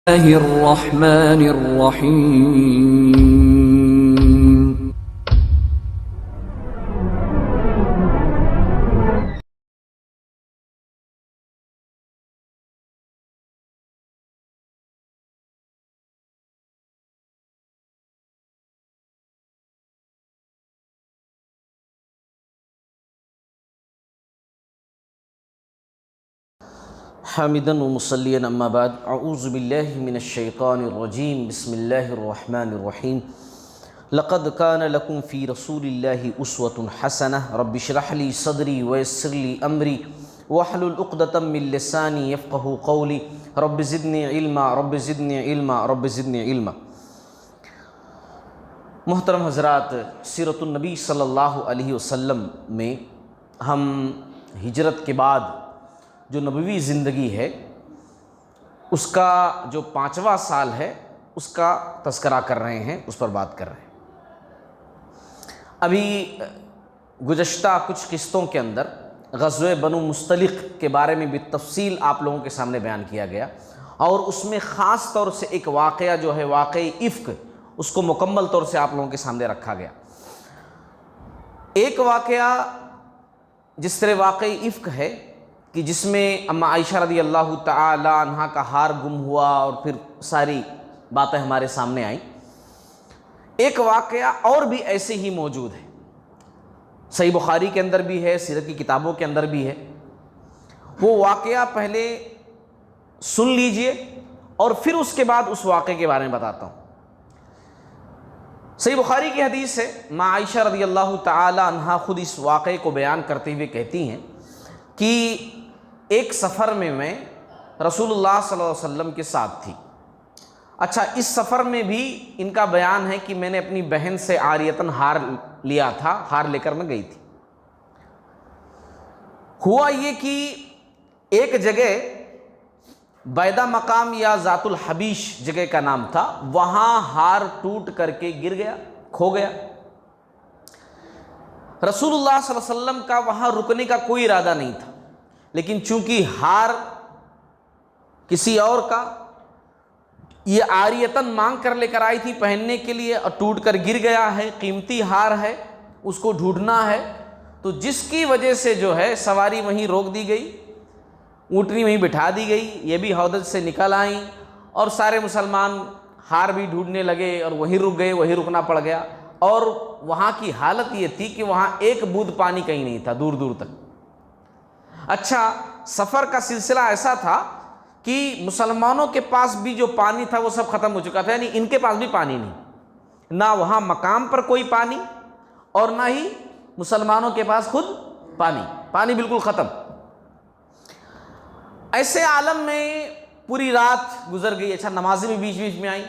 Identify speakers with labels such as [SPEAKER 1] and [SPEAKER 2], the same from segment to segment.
[SPEAKER 1] الرحمن الرحیم.
[SPEAKER 2] حامداً ومصلياً اما بعد اعوذ باللہ من الشیطان الرجیم بسم اللہ الرحمن الرحیم لقد كان لكم في رسول الله اسوة حسنة رب اشرح لي صدري ويسر لي امري واحلل عقدة من لساني يفقهوا قولي رب زدني علما رب زدني علما رب زدني علما. محترم حضرات، سیرت النبی صلی اللہ علیہ وسلم میں ہم ہجرت کے بعد جو نبوی زندگی ہے اس کا جو 5واں سال ہے اس کا تذکرہ کر رہے ہیں، اس پر بات کر رہے ہیں. ابھی گزشتہ کچھ قسطوں کے اندر غزوہ بنو مستلق کے بارے میں بھی تفصیل آپ لوگوں کے سامنے بیان کیا گیا، اور اس میں خاص طور سے ایک واقعہ جو ہے واقعی افک، اس کو مکمل طور سے آپ لوگوں کے سامنے رکھا گیا. ایک واقعہ جس طرح واقعی افک ہے کہ جس میں اما عائشہ رضی اللہ تعالی عنہا کا ہار گم ہوا اور پھر ساری باتیں ہمارے سامنے آئیں. ایک واقعہ اور بھی ایسے ہی موجود ہے، صحیح بخاری کے اندر بھی ہے، سیرت کی کتابوں کے اندر بھی ہے. وہ واقعہ پہلے سن لیجئے اور پھر اس کے بعد اس واقعے کے بارے میں بتاتا ہوں. صحیح بخاری کی حدیث ہے، اما عائشہ رضی اللہ تعالی عنہا خود اس واقعے کو بیان کرتے ہوئے کہتی ہیں کہ ایک سفر میں رسول اللہ صلی اللہ علیہ وسلم کے ساتھ تھی. اچھا، اس سفر میں بھی ان کا بیان ہے کہ میں نے اپنی بہن سے عاریتاً ہار لیا تھا، ہار لے کر میں گئی تھی. ہوا یہ کہ ایک جگہ بیدہ مقام یا ذات الحبیش جگہ کا نام تھا، وہاں ہار ٹوٹ کر کے گر گیا، کھو گیا. رسول اللہ صلی اللہ علیہ وسلم کا وہاں رکنے کا کوئی ارادہ نہیں تھا، لیکن چونکہ ہار کسی اور کا یہ عاریتاً مانگ کر لے کر آئی تھی پہننے کے لیے اور ٹوٹ کر گر گیا ہے، قیمتی ہار ہے، اس کو ڈھونڈنا ہے، تو جس کی وجہ سے جو ہے سواری وہیں روک دی گئی، اونٹنی وہیں بٹھا دی گئی، یہ بھی ہودج سے نکل آئیں اور سارے مسلمان ہار بھی ڈھونڈنے لگے اور وہیں رک گئے، وہیں رکنا پڑ گیا. اور وہاں کی حالت یہ تھی کہ وہاں ایک بوند پانی کہیں نہیں تھا، دور دور تک. اچھا، سفر کا سلسلہ ایسا تھا کہ مسلمانوں کے پاس بھی جو پانی تھا وہ سب ختم ہو چکا تھا، یعنی ان کے پاس بھی پانی نہیں، نہ وہاں مقام پر کوئی پانی اور نہ ہی مسلمانوں کے پاس خود پانی بالکل ختم. ایسے عالم میں پوری رات گزر گئی. اچھا، نمازیں بھی بیچ بیچ میں آئیں،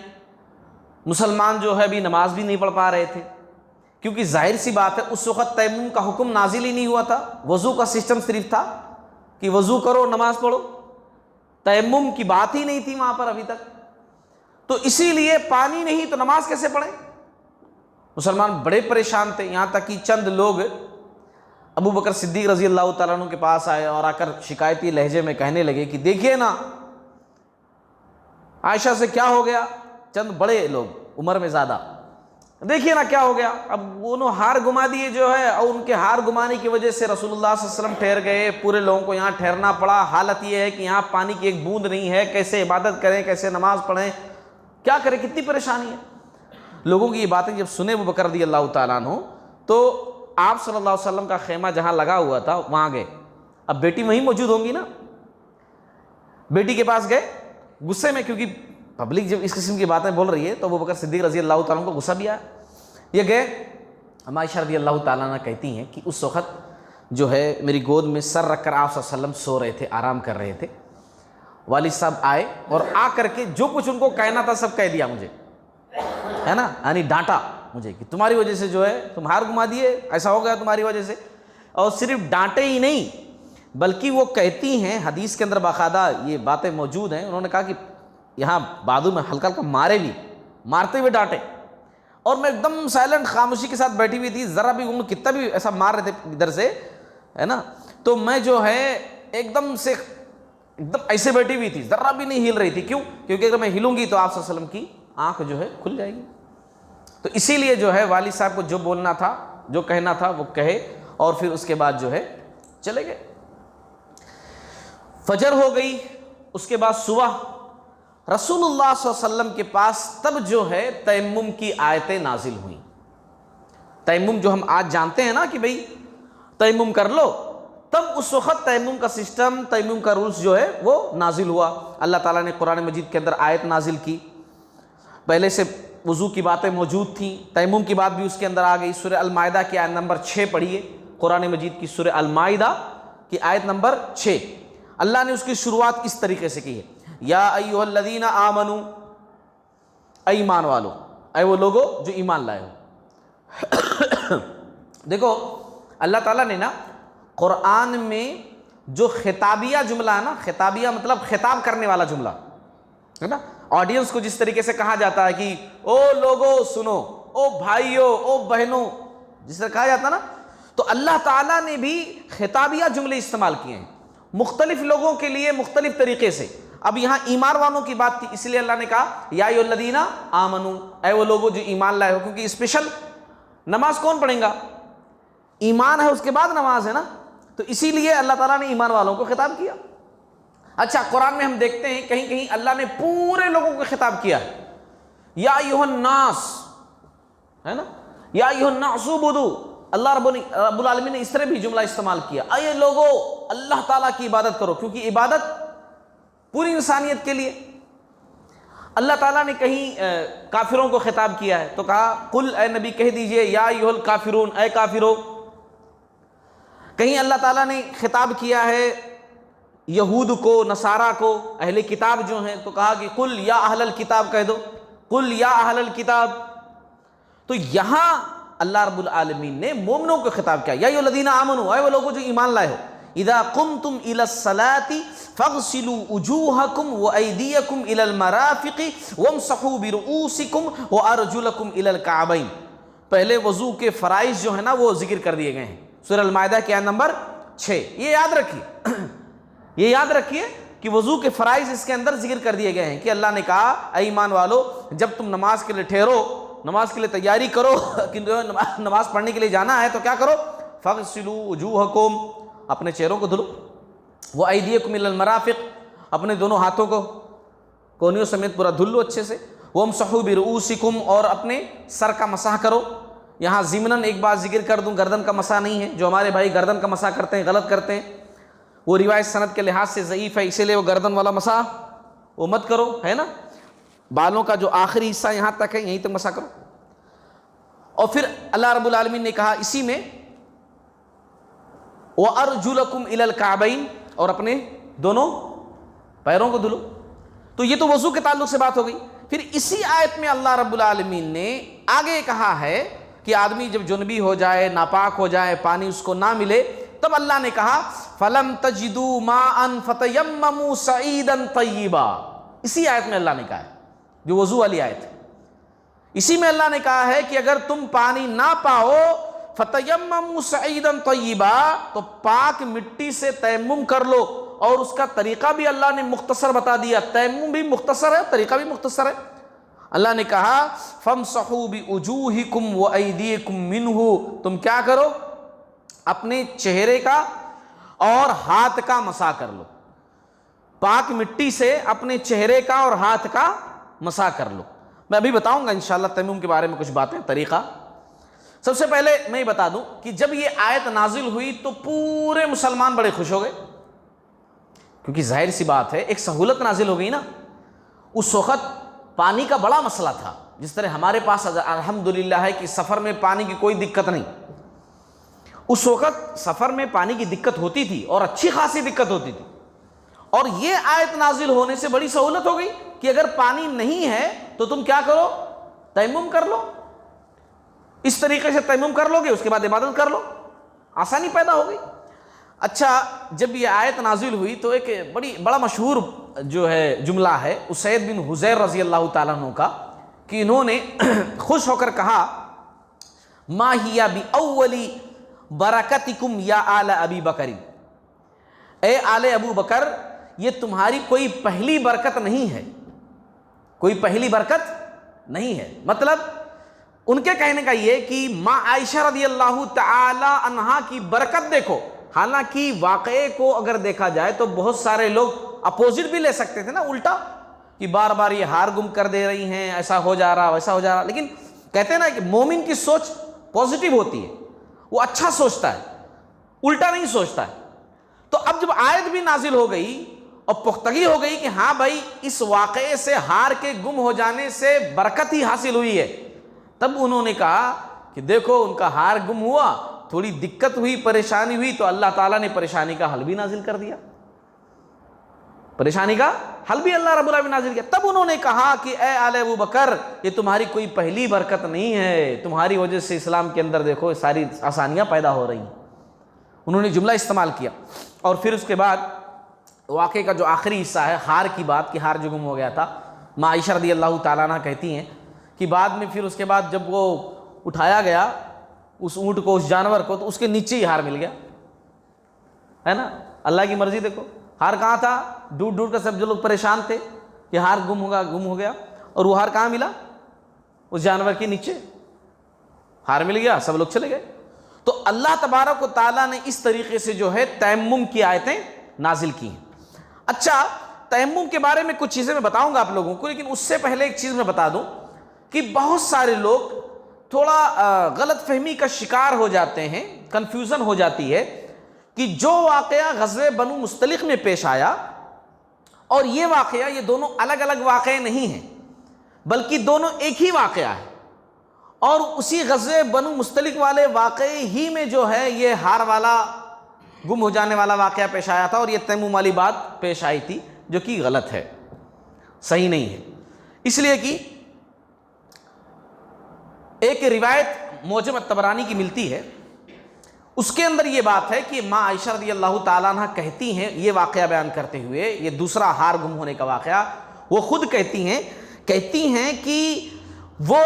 [SPEAKER 2] مسلمان جو ہے بھی نماز بھی نہیں پڑھ پا رہے تھے، کیونکہ ظاہر سی بات ہے اس وقت تیمم کا حکم نازل ہی نہیں ہوا تھا، وضو کا سسٹم صرف تھا کہ وضو کرو نماز پڑھو، تیمم کی بات ہی نہیں تھی وہاں پر ابھی تک. تو اسی لیے پانی نہیں تو نماز کیسے پڑھیں؟ مسلمان بڑے پریشان تھے. یہاں تک کہ چند لوگ ابو بکر صدیق رضی اللہ تعالیٰ عنہ کے پاس آئے اور آ کر شکایتی لہجے میں کہنے لگے کہ دیکھیے نا عائشہ سے کیا ہو گیا. چند بڑے لوگ عمر میں زیادہ، دیکھیے نا کیا ہو گیا. اب انہوں ہار گما دیے جو ہے، اور ان کے ہار گمانے کی وجہ سے رسول اللہ صلی اللہ علیہ وسلم ٹھہر گئے، پورے لوگوں کو یہاں ٹھہرنا پڑا. حالت یہ ہے کہ یہاں پانی کی ایک بوند نہیں ہے، کیسے عبادت کریں، کیسے نماز پڑھیں، کیا کریں، کتنی پریشانی ہے. لوگوں کی یہ باتیں جب سنے ابو بکر رضی اللہ تعالیٰ عنہ، تو آپ صلی اللہ علیہ وسلم کا خیمہ جہاں لگا ہوا تھا وہاں گئے. اب بیٹی وہیں موجود ہوں گی نا، بیٹی کے پاس گئے غصے میں، کیونکہ پبلک جب اس قسم کی باتیں بول رہی ہے تو ابو بکر صدیق رضی اللہ تعالیٰ عنہ کو غصہ بھی آیا. یہ گئے، اما عائشہ رضی اللہ تعالیٰ عنہ کہتی ہیں کہ اس وقت جو ہے میری گود میں سر رکھ کر آپ صلی اللہ علیہ وسلم سو رہے تھے، آرام کر رہے تھے. والد صاحب آئے اور آ کر کے جو کچھ ان کو کہنا تھا سب کہہ دیا مجھے، ہے نا، یعنی ڈانٹا مجھے کہ تمہاری وجہ سے جو ہے تم ہار گما دیے، ایسا ہو گیا تمہاری وجہ سے. اور صرف ڈانٹے ہی نہیں بلکہ وہ کہتی ہیں، حدیث کے اندر باقاعدہ یہ باتیں موجود ہیں، انہوں نے کہا کہ یہاں بادو میں ہلکا ہلکا مارے بھی، مارتے ہوئے ڈانٹے، اور میں ایک دم سائلنٹ خاموشی کے ساتھ بیٹھی ہوئی تھی، ذرا بھی ان کتنا بھی ایسا مار رہے تھے ادھر سے، ہے نا، تو میں جو ہے ایک دم سے ایک دم ایسے بیٹھی ہوئی تھی, ذرا بھی نہیں ہل رہی تھی. کیوں؟ کیونکہ اگر میں ہلوں گی تو آپ صلی اللہ علیہ وسلم کی آنکھ جو ہے کھل جائے گی. تو اسی لیے جو ہے والد صاحب کو جو بولنا تھا, جو کہنا تھا وہ کہے, اور پھر اس کے بعد جو ہے چلے گئے. فجر ہو گئی, اس کے بعد صبح رسول اللہ صلی اللہ علیہ وسلم کے پاس تب جو ہے تیمم کی آیتیں نازل ہوئیں. تیمم جو ہم آج جانتے ہیں نا کہ بھئی تیمم کر لو, تب اس وقت تیمم کا سسٹم, تیمم کا رولز جو ہے وہ نازل ہوا. اللہ تعالیٰ نے قرآن مجید کے اندر آیت نازل کی. پہلے سے وضو کی باتیں موجود تھیں, تیمم کی بات بھی اس کے اندر آ گئی. سورہ المائدہ کی آیت نمبر 6 پڑھیے, قرآن مجید کی سورہ المائدہ کی آیت نمبر 6. اللہ نے اس کی شروعات اس طریقے سے کی ہے, یا ایھا الذین آمنوا, اے ایمان والو, اے وہ لوگو جو ایمان لائے ہو. دیکھو اللہ تعالیٰ نے نا قرآن میں جو خطابیہ جملہ ہے نا, خطابیہ مطلب خطاب کرنے والا جملہ ہے نا, آڈینس کو جس طریقے سے کہا جاتا ہے کہ او لوگو سنو, او بھائیو, او بہنوں, جس طرح کہا جاتا ہے نا, تو اللہ تعالیٰ نے بھی خطابیہ جملے استعمال کیے ہیں مختلف لوگوں کے لیے مختلف طریقے سے. اب یہاں ایمان والوں کی بات تھی, اس لیے اللہ نے کہا یا ایھا الذین آمنوا, اے وہ لوگوں جو ایمان لائے ہو, کیونکہ اسپیشل نماز کون پڑھیں گا؟ ایمان ہے, اس کے بعد نماز ہے نا, تو اسی لیے اللہ تعالیٰ نے ایمان والوں کو خطاب کیا. اچھا قرآن میں ہم دیکھتے ہیں کہیں کہیں اللہ نے پورے لوگوں کو خطاب کیا ہے, یا ایھا الناس, ہے نا, یا ایھا الناس اعبدوا. اللہ رب العالمین نے اس طرح بھی جملہ استعمال کیا, اے لوگو اللہ تعالیٰ کی عبادت کرو, کیونکہ عبادت پوری انسانیت کے لیے. اللہ تعالیٰ نے کہیں کافروں کو خطاب کیا ہے تو کہا قل, اے نبی کہہ دیجئے, یا ایھا الکافرون, اے کافرو. کہیں اللہ تعالیٰ نے خطاب کیا ہے یہود کو, نصارہ کو, اہل کتاب جو ہیں, تو کہا کہ قل یا اہل الکتاب کہہ دو, قل یا اہل الکتاب. تو یہاں اللہ رب العالمین نے مومنوں کو خطاب کیا, یا ایھا الذین آمنوا, اے وہ لوگوں جو ایمان لائے ہو, اذا قمتم الى الصلاة فاغسلوا وجوہکم وایدیکم الى المرافق وامسحوا برؤوسکم وارجلکم الى الکعبین. پہلے وضو کے فرائض جو ہے نا وہ ذکر کر دیے گئے ہیں سورہ المائدہ کی آیت نمبر 6. یہ یاد رکھیے, یہ یاد رکھیے کہ وضو کے فرائض اس کے اندر ذکر کر دیے گئے ہیں کہ اللہ نے کہا اے ایمان والو, جب تم نماز کے لیے ٹھہرو, نماز کے لیے تیاری کرو, کہ نماز پڑھنے کے لیے جانا ہے تو کیا کرو, فاغسلوا وجوہکم, اپنے چہروں کو دھلو, وایدیکم الی المرافق, اپنے دونوں ہاتھوں کو کونیوں سمیت پورا دھل لو اچھے سے, وامسحوا برؤوسکم, اور اپنے سر کا مسح کرو. یہاں ضمناً ایک بات ذکر کر دوں, گردن کا مسح نہیں ہے. جو ہمارے بھائی گردن کا مسح کرتے ہیں غلط کرتے ہیں, وہ روایت سند کے لحاظ سے ضعیف ہے, اسی لیے وہ گردن والا مسح وہ مت کرو, ہے نا. بالوں کا جو آخری حصہ یہاں تک ہے یہیں تک مسح کرو. اور پھر اللہ رب العالمین نے کہا اسی میں وَأَرْجُلَكُمْ إِلَى الْكَعْبَيْنِ, اور اپنے دونوں پیروں کو دھلو. تو یہ تو وضو کے تعلق سے بات ہو گئی. پھر اسی آیت میں اللہ رب العالمین نے آگے کہا ہے کہ آدمی جب جنبی ہو جائے, ناپاک ہو جائے, پانی اس کو نہ ملے, تب اللہ نے کہا فَلَمْ تَجِدُوا مَاءً فَتَيَمَّمُوا صَعِيدًا طَيِّبًا. اسی آیت میں اللہ نے کہا ہے, جو وضو والی آیت ہے, اسی میں اللہ نے کہا ہے کہ اگر تم پانی نہ پاؤ فَتَيَمَّمُوا صَعِيدًا طَيِّبًا, تو پاک مٹی سے تیمم کر لو. اور اس کا طریقہ بھی اللہ نے مختصر بتا دیا, تیمم بھی مختصر ہے, طریقہ بھی مختصر ہے. اللہ نے کہا فَامْسَحُوا بِوُجُوهِكُمْ وَأَيْدِيكُمْ مِنْهُ, تم کیا کرو, اپنے چہرے کا اور ہاتھ کا مسح کر لو. پاک مٹی سے اپنے چہرے کا اور ہاتھ کا مسح کر لو. میں ابھی بتاؤں گا انشاءاللہ تیمم کے بارے میں کچھ باتیں, طریقہ. سب سے پہلے میں یہ بتا دوں کہ جب یہ آیت نازل ہوئی تو پورے مسلمان بڑے خوش ہو گئے, کیونکہ ظاہر سی بات ہے ایک سہولت نازل ہو گئی نا. اس وقت پانی کا بڑا مسئلہ تھا, جس طرح ہمارے پاس الحمدللہ ہے کہ سفر میں پانی کی کوئی دقت نہیں. اس وقت سفر میں پانی کی دقت ہوتی تھی, اور اچھی خاصی دقت ہوتی تھی. اور یہ آیت نازل ہونے سے بڑی سہولت ہو گئی کہ اگر پانی نہیں ہے تو تم کیا کرو, تیمم کر لو. اس طریقے سے تیمم کر لو گے, اس کے بعد عبادت کر لو, آسانی پیدا ہو گئی. اچھا جب یہ آیت نازل ہوئی تو ایک بڑا مشہور جو ہے جملہ ہے اسید بن حضیر رضی اللہ تعالیٰ عنہ کا, کہ انہوں نے خوش ہو کر کہا ما ہی بأولی برکتکم یا آل ابی بکر, اے آل ابو بکر یہ تمہاری کوئی پہلی برکت نہیں ہے، کوئی پہلی برکت نہیں ہے۔ مطلب ان کے کہنے کا یہ کہ ماں عائشہ رضی اللہ تعالی عنہا کی برکت دیکھو، حالانکہ واقعے کو اگر دیکھا جائے تو بہت سارے لوگ اپوزٹ بھی لے سکتے تھے نا، الٹا، کہ بار بار یہ ہار گم کر دے رہی ہیں، ایسا ہو جا رہا ویسا ہو جا رہا، لیکن کہتے ہیں نا کہ مومن کی سوچ پازیٹیو ہوتی ہے، وہ اچھا سوچتا ہے، الٹا نہیں سوچتا ہے۔ تو اب جب آیت بھی نازل ہو گئی اور پختگی ہو گئی کہ ہاں بھائی اس واقعے سے ہار کے گم ہو جانے سے برکت ہی حاصل ہوئی ہے، تب انہوں نے کہا کہ دیکھو ان کا ہار گم ہوا، تھوڑی دقت ہوئی، پریشانی ہوئی، تو اللہ تعالیٰ نے پریشانی کا حل بھی نازل کر دیا، پریشانی کا حل بھی اللہ رب العالمین نازل کیا۔ تب انہوں نے کہا کہ اے آل ابو بکر، یہ تمہاری کوئی پہلی برکت نہیں ہے، تمہاری وجہ سے اسلام کے اندر دیکھو ساری آسانیاں پیدا ہو رہی ہیں۔ انہوں نے جملہ استعمال کیا، اور پھر اس کے بعد واقعے کا جو آخری حصہ ہے ہار کی بات، کہ ہار جو گم ہو گیا تھا، ماں عائشہ رضی اللہ تعالیٰ عنہ کہتی ہیں کہ بعد میں پھر اس کے بعد جب وہ اٹھایا گیا اس اونٹ کو، اس جانور کو، تو اس کے نیچے ہی ہار مل گیا، ہے نا، اللہ کی مرضی دیکھو، ہار کہاں تھا، ڈھونڈ ڈھونڈ کر سب جو لوگ پریشان تھے کہ ہار گم ہو گیا، اور وہ ہار کہاں ملا، اس جانور کے نیچے ہار مل گیا، سب لوگ چلے گئے۔ تو اللہ تبارک و تعالیٰ نے اس طریقے سے جو ہے تیمم کی آیتیں نازل کی ہیں۔ اچھا، تیمم کے بارے میں کچھ چیزیں میں بتاؤں گا آپ لوگوں کو، لیکن اس سے پہلے ایک چیز میں بتا دوں کہ بہت سارے لوگ تھوڑا غلط فہمی کا شکار ہو جاتے ہیں، کنفیوژن ہو جاتی ہے کہ جو واقعہ غزوہ بنو مصطلق میں پیش آیا اور یہ واقعہ، یہ دونوں الگ الگ واقعے نہیں ہیں، بلکہ دونوں ایک ہی واقعہ ہے، اور اسی غزوہ بنو مصطلق والے واقعے ہی میں جو ہے یہ ہار والا گم ہو جانے والا واقعہ پیش آیا تھا، اور یہ تیمم والی بات پیش آئی تھی، جو کہ غلط ہے، صحیح نہیں ہے۔ اس لیے کہ ایک روایت معجم الطبرانی کی ملتی ہے، اس کے اندر یہ بات ہے کہ ماں عائشہ رضی اللہ تعالیٰ عنہ کہتی ہیں، یہ واقعہ بیان کرتے ہوئے، یہ دوسرا ہار گم ہونے کا واقعہ، وہ خود کہتی ہیں کہ وہ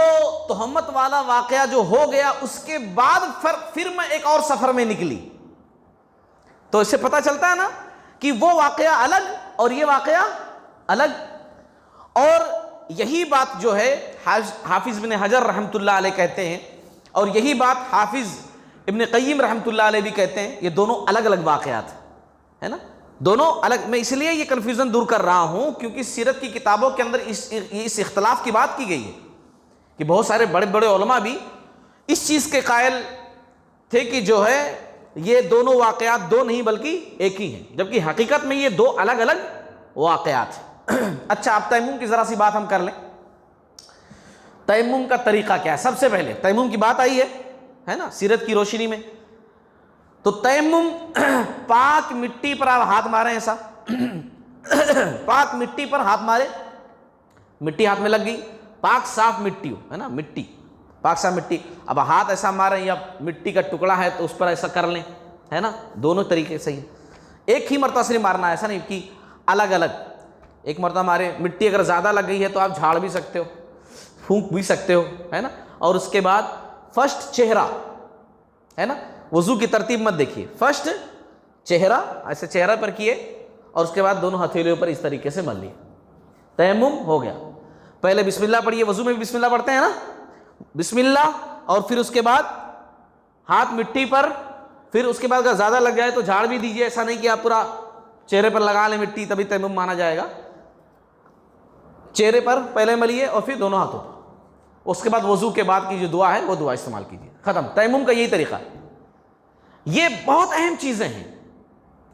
[SPEAKER 2] تہمت والا واقعہ جو ہو گیا اس کے بعد پھر میں ایک اور سفر میں نکلی، تو اس سے پتہ چلتا ہے نا کہ وہ واقعہ الگ اور یہ واقعہ الگ۔ اور یہی بات جو ہے حافظ ابن حجر رحمۃ اللہ علیہ کہتے ہیں، اور یہی بات حافظ ابن قیم رحمۃ اللہ علیہ بھی کہتے ہیں، یہ دونوں الگ الگ واقعات ہے نا، دونوں الگ۔ میں اس لیے یہ کنفیوژن دور کر رہا ہوں کیونکہ سیرت کی کتابوں کے اندر اس اختلاف کی بات کی گئی ہے کہ بہت سارے بڑے بڑے علماء بھی اس چیز کے قائل تھے کہ جو ہے یہ دونوں واقعات دو نہیں بلکہ ایک ہی ہیں، جبکہ حقیقت میں یہ دو الگ الگ واقعات ہیں۔ اچھا، اب تیمم کی ذرا سی بات ہم کر لیں۔ تیمم کا طریقہ کیا ہے؟ سب سے پہلے تیمم کی بات آئی ہے نا سیرت کی روشنی میں، تو تیمم پاک مٹی پر آپ ہاتھ ماریں، ایسا پاک مٹی پر ہاتھ مارے، مٹی ہاتھ میں لگ گئی، پاک صاف مٹی ہو، ہے نا، مٹی پاک صاف مٹی، اب ہاتھ ایسا ماریں یا مٹی کا ٹکڑا ہے تو اس پر ایسا کر لیں، ہے نا، دونوں طریقے صحیح، ایک ہی مرتبہ سے مارنا، ایسا نہیں کہ الگ الگ ایک مرتبہ مارے۔ مٹی اگر زیادہ لگ گئی ہے تو آپ جھاڑ بھی سکتے ہو، پھونک بھی سکتے ہو، ہے نا۔ اور اس کے بعد فرسٹ چہرہ، ہے نا، وضو کی ترتیب مت دیکھیے، فرسٹ چہرہ ایسے چہرہ پر کیے، اور اس کے بعد دونوں ہتھیلیوں پر اس طریقے سے مل لیے، تیمم ہو گیا۔ پہلے بسم اللہ پڑھیے، وضو میں بھی بسم اللہ پڑھتے ہیں نا، بسم اللہ، اور پھر اس کے بعد ہاتھ مٹی پر، پھر اس کے بعد اگر زیادہ لگ جائے تو جھاڑ بھی دیجیے، ایسا نہیں کہ آپ پورا چہرے پر لگا لیں مٹی تبھی تیمم مانا جائے گا۔ چہرے پر پہلے ملیے اور پھر دونوں ہاتھوں پر، اس کے بعد وضو کے بعد کی جو دعا ہے وہ دعا استعمال کیجیے، ختم۔ تیمم کا یہی طریقہ ہے۔ یہ بہت اہم چیزیں ہیں،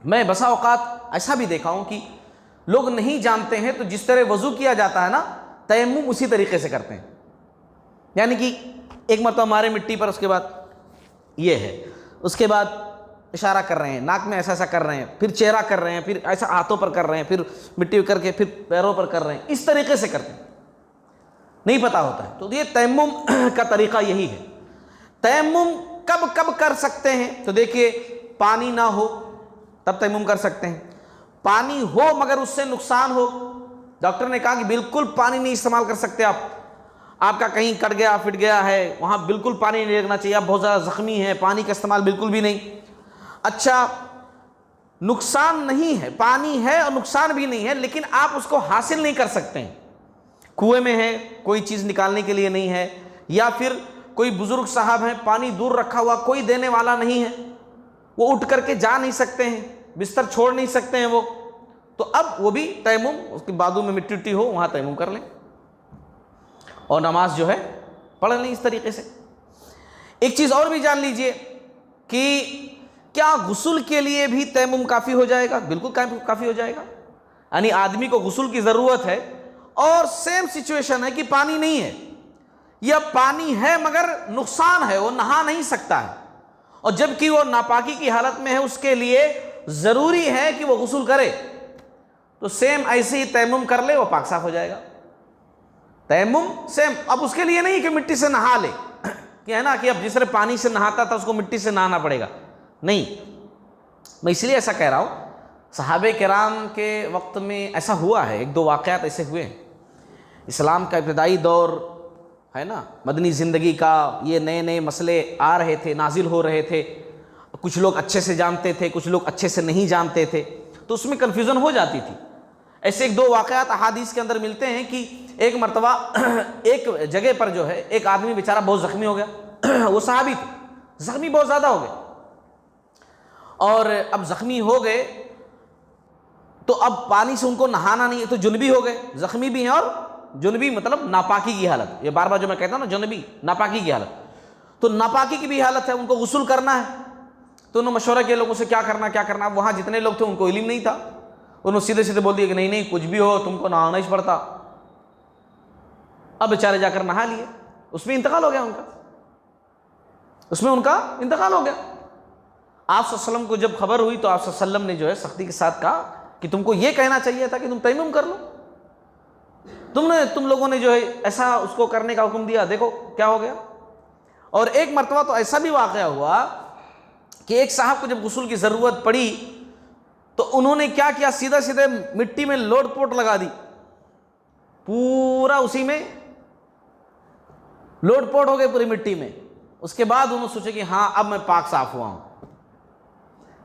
[SPEAKER 2] میں بسا اوقات ایسا بھی دیکھا ہوں کہ لوگ نہیں جانتے ہیں، تو جس طرح وضو کیا جاتا ہے نا، تیمم اسی طریقے سے کرتے ہیں، یعنی کہ ایک مرتبہ ہمارے مٹی پر، اس کے بعد یہ ہے، اس کے بعد اشارہ کر رہے ہیں، ناک میں ایسا ایسا کر رہے ہیں، پھر چہرہ کر رہے ہیں، پھر ایسا ہاتھوں پر کر رہے ہیں، پھر مٹی کر کے پھر پیروں پر کر رہے ہیں، اس طریقے سے کرتے ہیں، نہیں پتہ ہوتا ہے۔ تو یہ تیمم کا طریقہ یہی ہے۔ تیمم کب کب کر سکتے ہیں؟ تو دیکھیے، پانی نہ ہو تب تیمم کر سکتے ہیں، پانی ہو مگر اس سے نقصان ہو، ڈاکٹر نے کہا کہ بالکل پانی نہیں استعمال کر سکتے آپ کا کہیں کٹ گیا پھٹ گیا ہے، وہاں بالکل پانی نہیں لگنا چاہیے، آپ بہت زیادہ زخمی ہیں، پانی کا استعمال بالکل بھی نہیں۔ اچھا، نقصان نہیں ہے، پانی ہے اور نقصان بھی نہیں ہے، لیکن آپ اس کو حاصل نہیں کر سکتے ہیں۔ کنویں میں ہے، کوئی چیز نکالنے کے لیے نہیں ہے، یا پھر کوئی بزرگ صاحب ہیں، پانی دور رکھا ہوا، کوئی دینے والا نہیں ہے، وہ اٹھ کر کے جا نہیں سکتے ہیں، بستر چھوڑ نہیں سکتے ہیں وہ، تو اب وہ بھی تیمم، اس کے بازو میں مٹی اٹی ہو وہاں تیمم کر لیں اور نماز جو ہے پڑھ لیں اس طریقے سے۔ ایک چیز اور بھی جان لیجئے کہ کیا غسل کے لیے بھی تیمم کافی ہو جائے گا؟ بالکل کافی ہو جائے گا۔ یعنی آدمی کو غسل کی ضرورت ہے اور سیم سچویشن ہے کہ پانی نہیں ہے، یا پانی ہے مگر نقصان ہے، وہ نہا نہیں سکتا ہے، اور جبکہ وہ ناپاکی کی حالت میں ہے، اس کے لیے ضروری ہے کہ وہ غسل کرے، تو سیم ایسے ہی تیمم کر لے، وہ پاک صاف ہو جائے گا۔ تیمم سیم، اب اس کے لیے نہیں کہ مٹی سے نہا لے، کہ ہے نا کہ اب جس طرح پانی سے نہاتا تھا اس کو مٹی سے نہانا پڑے گا، نہیں۔ میں اس لیے ایسا کہہ رہا ہوں، صحابہ کرام کے وقت میں ایسا ہوا ہے، ایک دو واقعات ایسے ہوئے ہیں۔ اسلام کا ابتدائی دور ہے نا، مدنی زندگی کا، یہ نئے نئے مسئلے آ رہے تھے، نازل ہو رہے تھے، کچھ لوگ اچھے سے جانتے تھے، کچھ لوگ اچھے سے نہیں جانتے تھے، تو اس میں کنفیوژن ہو جاتی تھی۔ ایسے ایک دو واقعات احادیث کے اندر ملتے ہیں کہ ایک مرتبہ ایک جگہ پر جو ہے ایک آدمی بیچارہ بہت زخمی ہو گیا، وہ صحابی تھے، زخمی بہت زیادہ ہو گئے، اور اب زخمی ہو گئے تو اب پانی سے ان کو نہانا نہیں ہے، تو جنبی ہو گئے، زخمی بھی ہیں اور جنبی مطلب ناپاکی کی حالت، یہ بار بار جو میں کہتا ہوں نا جنبی ناپاکی کی حالت، تو ناپاکی کی بھی حالت ہے، ان کو غسل کرنا ہے، تو انہوں نے مشورہ کیا لوگوں سے کیا کرنا۔ وہاں جتنے لوگ تھے ان کو علم نہیں تھا، انہوں نے سیدھے سیدھے بول دیا کہ نہیں کچھ بھی ہو تم کو نہانا ہی پڑتا۔ اب بیچارے جا کر نہا لیے، اس میں انتقال ہو گیا ان کا، اس میں ان کا انتقال ہو گیا۔ آپ صلی اللہ علیہ وسلم کو جب خبر ہوئی تو آپ صلی اللہ علیہ وسلم نے جو ہے سختی کے ساتھ کہا کہ تم کو یہ کہنا چاہیے تھا کہ تم تیمم کر لو، تم لوگوں نے جو ہے ایسا اس کو کرنے کا حکم دیا، دیکھو کیا ہو گیا۔ اور ایک مرتبہ تو ایسا بھی واقعہ ہوا کہ ایک صاحب کو جب غسل کی ضرورت پڑی تو انہوں نے کیا کیا، سیدھا سیدھے مٹی میں لوٹ پوٹ لگا دی، پورا اسی میں لوٹ پوٹ ہو گئے پوری مٹی میں۔ اس کے بعد انہوں نے سوچے کہ ہاں اب میں پاک صاف ہوا ہوں۔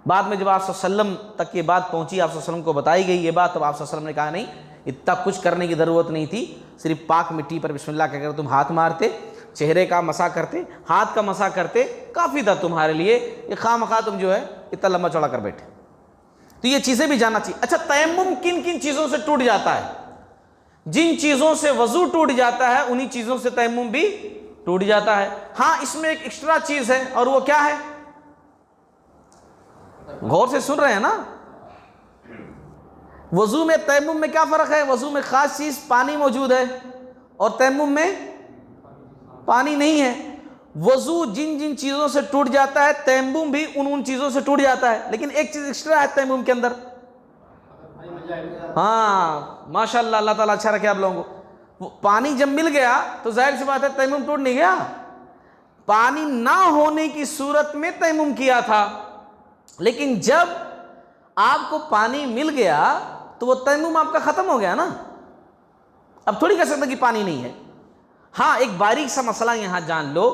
[SPEAKER 2] بعد میں جب آپ صلی اللہ علیہ وسلم تک یہ بات پہنچی، آپ صلی اللہ علیہ وسلم کو بتائی گئی یہ بات، تو آپ صلی اللہ علیہ وسلم نے کہا نہیں اتنا کچھ کرنے کی ضرورت نہیں تھی، صرف پاک مٹی پر بسم اللہ کہہ کر تم ہاتھ مارتے، چہرے کا مسح کرتے، ہاتھ کا مسح کرتے، کافی تھا تمہارے لیے، یہ خواہ مخواہ تم جو ہے اتنا لمبا چوڑا کر بیٹھے۔ تو یہ چیزیں بھی جاننا چاہیے۔ اچھا، تیمم کن کن چیزوں سے ٹوٹ جاتا ہے؟ جن چیزوں سے وضو ٹوٹ جاتا ہے انہی چیزوں سے تیمم بھی ٹوٹ جاتا ہے۔ ہاں، اس میں ایک ایکسٹرا چیز ہے، اور وہ کیا ہے؟ غور سے سن رہے ہیں نا؟ وضو میں تیمم میں کیا فرق ہے؟ وضو میں خاص چیز پانی موجود ہے اور تیمم میں پانی نہیں ہے۔ وضو جن جن چیزوں سے ٹوٹ جاتا ہے تیمم بھی ان چیزوں سے ٹوٹ جاتا ہے، لیکن ایک چیز ایکسٹرا ہے تیمم کے اندر۔ ہاں ماشاءاللہ، اللہ تعالیٰ اچھا رکھے آپ لوگوں کو۔ پانی جب مل گیا تو ظاہر سی بات ہے تیمم ٹوٹ نہیں گیا، پانی نہ ہونے کی صورت میں تیمم کیا تھا، لیکن جب آپ کو پانی مل گیا تو وہ تیمم آپ کا ختم ہو گیا نا، اب تھوڑی کہہ سکتے کہ پانی نہیں ہے۔ ہاں، ایک باریک سا مسئلہ یہاں جان لو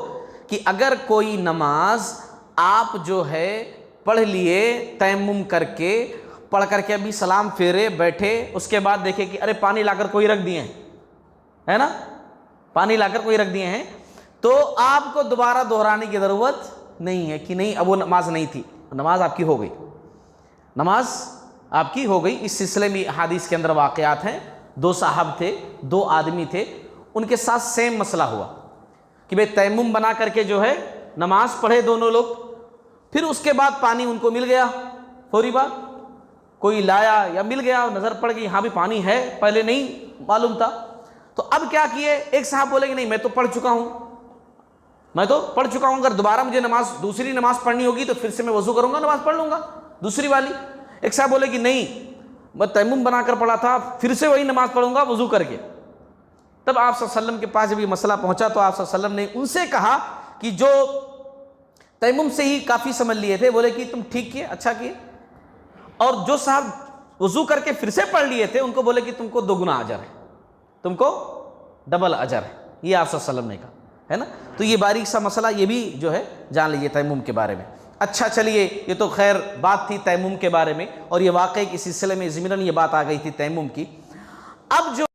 [SPEAKER 2] کہ اگر کوئی نماز آپ جو ہے پڑھ لیے تیمم کر کے، پڑھ کر کے ابھی سلام پھیرے بیٹھے، اس کے بعد دیکھے کہ ارے پانی لا کر کوئی رکھ دیے ہیں، ہے نا، پانی لا کر کوئی رکھ دیے ہیں، تو آپ کو دوبارہ دہرانے کی ضرورت نہیں ہے کہ نہیں اب وہ نماز نہیں تھی، نماز آپ کی ہو گئی، نماز آپ کی ہو گئی۔ اس سلسلے میں حدیث کے اندر واقعات ہیں، دو صاحب تھے، دو آدمی تھے، ان کے ساتھ سیم مسئلہ ہوا کہ بھئی تیمم بنا کر کے جو ہے نماز پڑھے دونوں لوگ، پھر اس کے بعد پانی ان کو مل گیا، فوری بات کوئی لایا یا مل گیا، نظر پڑ گئی ہاں بھی پانی ہے، پہلے نہیں معلوم تھا، تو اب کیا کیے؟ ایک صاحب بولے کہ نہیں میں تو پڑھ چکا ہوں، اگر دوبارہ مجھے دوسری نماز پڑھنی ہوگی تو پھر سے میں وضو کروں گا، نماز پڑھ لوں گا دوسری والی۔ ایک صاحب بولے کہ نہیں میں تیمم بنا کر پڑھا تھا، پھر سے وہی نماز پڑھوں گا وضو کر کے۔ تب آپ صلی اللہ علیہ وسلم کے پاس جب یہ مسئلہ پہنچا تو آپ صلی اللہ علیہ وسلم نے ان سے کہا کہ جو تیمم سے ہی کافی سمجھ لیے تھے، بولے کہ تم ٹھیک کیے، اچھا کیے، اور جو صاحب وضو کر کے پھر سے پڑھ لیے تھے ان کو بولے کہ تم کو 2 گنا اجر ہے، تم کو ڈبل اجر ہے، یہ آپ صلی اللہ علیہ وسلم نے کہا ہے نا۔ تو یہ باریک سا مسئلہ یہ بھی جو ہے جان لیجیے تیمم کے بارے میں۔ اچھا چلیے یہ تو خیر بات تھی تیمم کے بارے میں، اور یہ واقعی اس سلسلے میں ضمناً یہ بات آ گئی تھی تیمم کی۔ اب جو